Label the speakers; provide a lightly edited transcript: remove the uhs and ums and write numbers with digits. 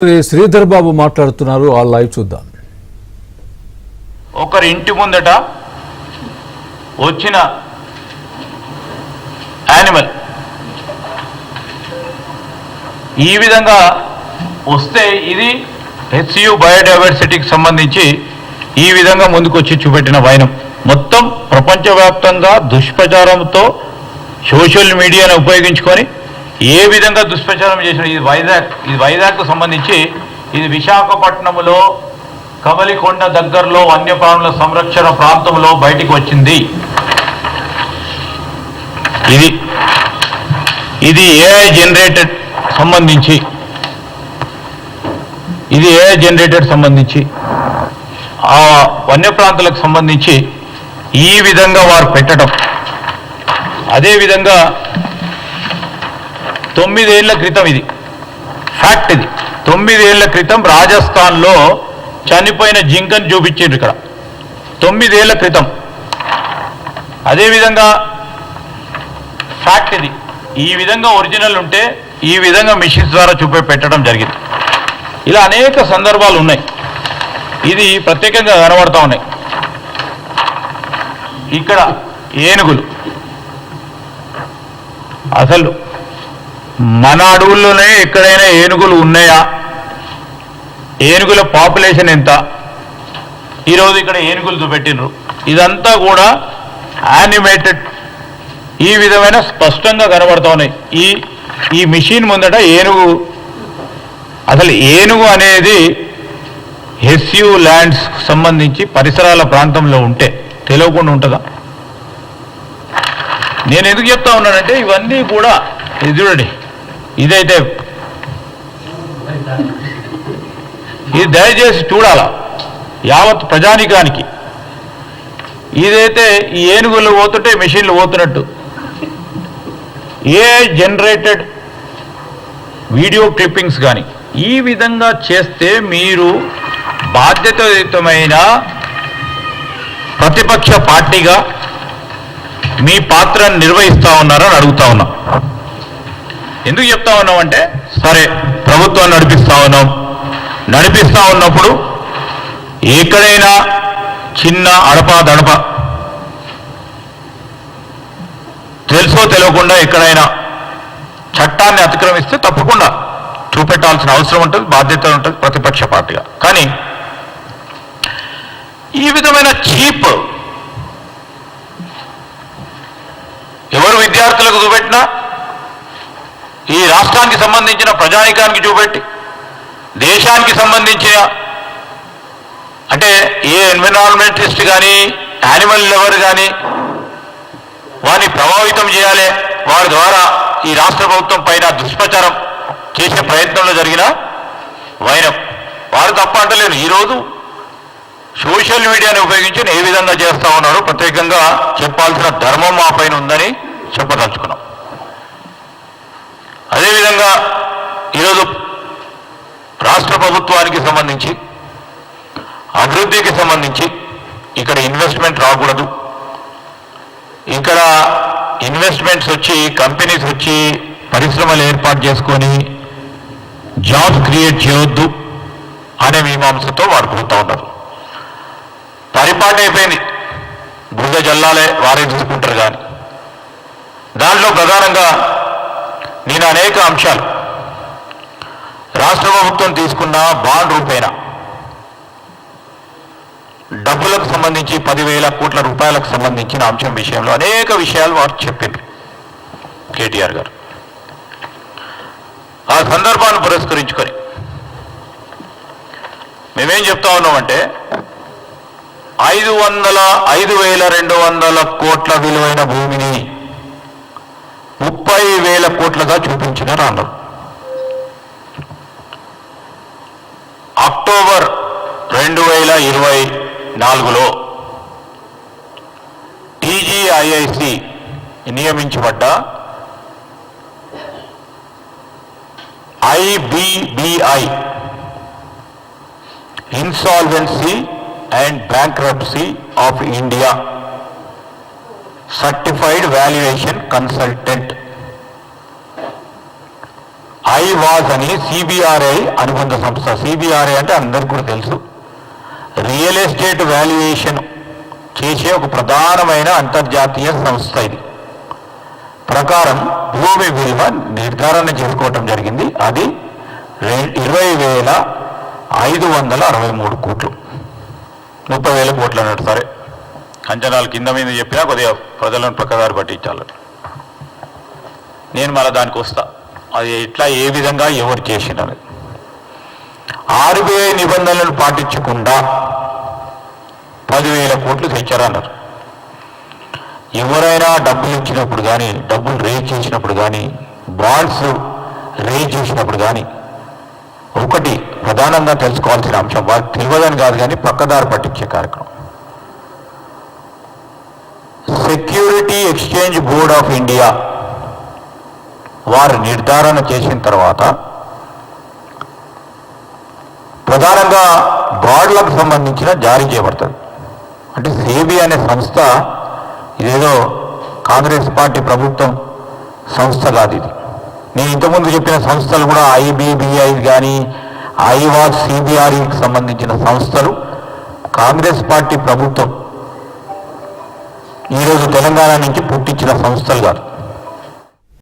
Speaker 1: శ్రీధర్ బాబు మాట్లాడుతున్నారు. ఆ లైవ్ చూద్దాం.
Speaker 2: ఒకరి ఇంటి ముందట వచ్చిన యానిమల్ ఈ విధంగా వస్తే ఇది హెచ్యు బయోడైవర్సిటీకి సంబంధించి ఈ విధంగా ముందుకొచ్చి చూపెట్టిన వైనం మొత్తం ప్రపంచవ్యాప్తంగా దుష్ప్రచారంతో సోషల్ మీడియాను ఉపయోగించుకొని ఏ విధంగా దుష్ప్రచారం చేసిన ఇది వైజాగ్కు సంబంధించి ఇది విశాఖపట్నంలో కవలికొండ దగ్గరలో వన్యప్రాణుల సంరక్షణ ప్రాంతంలో బయటికి వచ్చింది. ఇది ఏఐ జనరేటెడ్ సంబంధించి ఆ వన్యప్రాంతాలకు సంబంధించి ఈ విధంగా వారు పెట్టడం. అదేవిధంగా 9 ఏళ్ల క్రితం ఇది ఫ్యాక్ట్. ఇది 9 ఏళ్ల క్రితం రాజస్థాన్లో చనిపోయిన జింకను చూపించారు ఇక్కడ 9 ఏళ్ల క్రితం. అదేవిధంగా ఫ్యాక్ట్ ఇది. ఈ విధంగా ఒరిజినల్ ఉంటే ఈ విధంగా మిషన్స్ ద్వారా పెట్టడం జరిగింది. ఇలా అనేక సందర్భాలు ఉన్నాయి. ఇది ప్రత్యేకంగా కనబడతా ఉన్నాయి. ఇక్కడ ఏనుగులు అసలు మన అడవుల్లోనే ఎక్కడైనా ఏనుగులు ఉన్నాయా? ఏనుగుల పాపులేషన్ ఎంత? ఈరోజు ఇక్కడ ఏనుగులు చూపెట్టినరు. ఇదంతా కూడా యానిమేటెడ్ ఈ విధమైన స్పష్టంగా కనబడతా ఉన్నాయి. ఈ మిషన్ ముందట ఏనుగు, అసలు ఏనుగు అనేది హెచ్యు ల్యాండ్స్ సంబంధించి పరిసరాల ప్రాంతంలో ఉంటే తెలియకుండా ఉంటుందా? నేను ఎందుకు చెప్తా ఉన్నానంటే ఇవన్నీ కూడా ఇది చూడండి, ఇదైతే ఇది దయచేసి చూడాలా యావత్ ప్రజానికానికి. ఇదైతే ఈ ఏనుగులు పోతుంటే మెషిన్లు పోతున్నట్టు ఏ జనరేటెడ్ వీడియో క్లిప్పింగ్స్ కానీ ఈ విధంగా చేస్తే మీరు బాధ్యతాయుతమైన ప్రతిపక్ష పార్టీగా మీ పాత్రను నిర్వహిస్తూ ఉన్నారని అడుగుతా ఉన్నాం. ఎందుకు చెప్తా ఉన్నామంటే సరే ప్రభుత్వాన్ని నడిపిస్తా ఉన్నప్పుడు ఎక్కడైనా చిన్న అడప తెలుసో తెలియకుండా ఎక్కడైనా చట్టాన్ని అతిక్రమిస్తే తప్పకుండా చూపెట్టాల్సిన అవసరం ఉంటుంది, బాధ్యత ఉంటుంది ప్రతిపక్ష పార్టీగా. కానీ ఈ విధమైన చీప్ ఎవరు విద్యార్థులకు చూపెట్టినా ఈ రాష్ట్రానికి సంబంధించిన ప్రజానికానికి చూపెట్టి దేశానికి సంబంధించిన అంటే ఏ ఎన్విరాన్మెంటలిస్ట్ కానీ యానిమల్ లవర్ కానీ వారిని ప్రభావితం చేయాలి, వారి ద్వారా ఈ రాష్ట్ర ప్రభుత్వం పైన దుష్ప్రచారం చేసే ప్రయత్నంలో జరిగిన వైనం వారు తప్ప అంటలేను. ఈరోజు సోషల్ మీడియాని ఉపయోగించి ఏ విధంగా చేస్తూ ఉన్నారో ప్రత్యేకంగా చెప్పాల్సిన ధర్మం మా పైన ఉందని చెప్పదలుచుకున్నాం. అదేవిధంగా ఈరోజు రాష్ట్ర ప్రభుత్వానికి సంబంధించి అభివృద్ధికి సంబంధించి ఇక్కడ ఇన్వెస్ట్మెంట్ రాకూడదు, ఇక్కడ ఇన్వెస్ట్మెంట్స్ వచ్చి కంపెనీస్ వచ్చి పరిశ్రమలు ఏర్పాటు చేసుకొని జాబ్స్ క్రియేట్ చేయొద్దు అనే మీమాంసతో వారు పోతూ ఉన్నారు. పరిపాటి అయిపోయింది, బురద జల్లాలే వారే చూసుకుంటారు. కానీ దాంట్లో ప్రధానంగా నేను అనేక అంశాలు రాష్ట్ర ప్రభుత్వం తీసుకున్న బాండ్ రూపేణ డబ్బులకు సంబంధించి 10,000 కోట్ల రూపాయలకు సంబంధించిన అంశం విషయంలో అనేక విషయాలు వారు చెప్పారు కేటీఆర్ గారు. ఆ సందర్భాన్ని పురస్కరించుకొని మేమేం చెప్తా ఉన్నామంటే 5,200 కోట్ల విలువైన భూమిని 30,000 కోట్లుగా చూపించినారు అన్నారు. అక్టోబర్ 2024లో టీజీఐఐసి నియమించబడ్డ IBBI insolvency and bankruptcy of India certified valuation consultant ఐవాజ్ అని సిబిఆర్ఐ అనుబంధ సంస్థ. సిబిఆర్ఐ అంటే అందరికీ కూడా తెలుసు, రియల్ ఎస్టేట్ వాల్యుయేషన్ చేసే ఒక ప్రధానమైన అంతర్జాతీయ సంస్థ. ఇది ప్రకారం భూమి విలువ నిర్ధారణ చేసుకోవటం జరిగింది. అది 20,563 కోట్లు, 30,000 కోట్లు అన్నట్టు. సరే, అంచనాలు కింద మీద చెప్పినా కొద్దిగా ప్రజలను ప్రక్కదారి పట్టించాలి. నేను మళ్ళీ దానికి వస్తా, అది ఎట్లా ఏ విధంగా ఎవరు చేసినారు. RBI నిబంధనలను పాటించకుండా 10,000 కోట్లు తెచ్చారన్నారు. ఎవరైనా డబ్బులు ఇచ్చినప్పుడు కానీ, డబ్బులు రేజ్ చేసినప్పుడు కానీ, బాండ్స్ రేజ్ చేసినప్పుడు కానీ ఒకటి ప్రధానంగా తెలుసుకోవాల్సిన అంశం, వారికి తెలియదని కాదు కానీ పక్కదారి పట్టించే కార్యక్రమం. Security exchange board of India వారు నిర్ధారణ చేసిన తర్వాత ప్రధానంగా బాండ్లకు సంబంధించిన జారీ చేయబడుతుంది. అంటే సేబీ అనే సంస్థ ఇదేదో కాంగ్రెస్ పార్టీ ప్రభుత్వం సంస్థ కాదు. ఇది నేను ఇంతకుముందు చెప్పిన సంస్థలు కూడా IBBI కానీ ఐవాజ్ సిబిఆర్ఈకి సంబంధించిన సంస్థలు కాంగ్రెస్ పార్టీ ప్రభుత్వం ఈరోజు తెలంగాణ నుంచి పుట్టించిన సంస్థలు కాదు.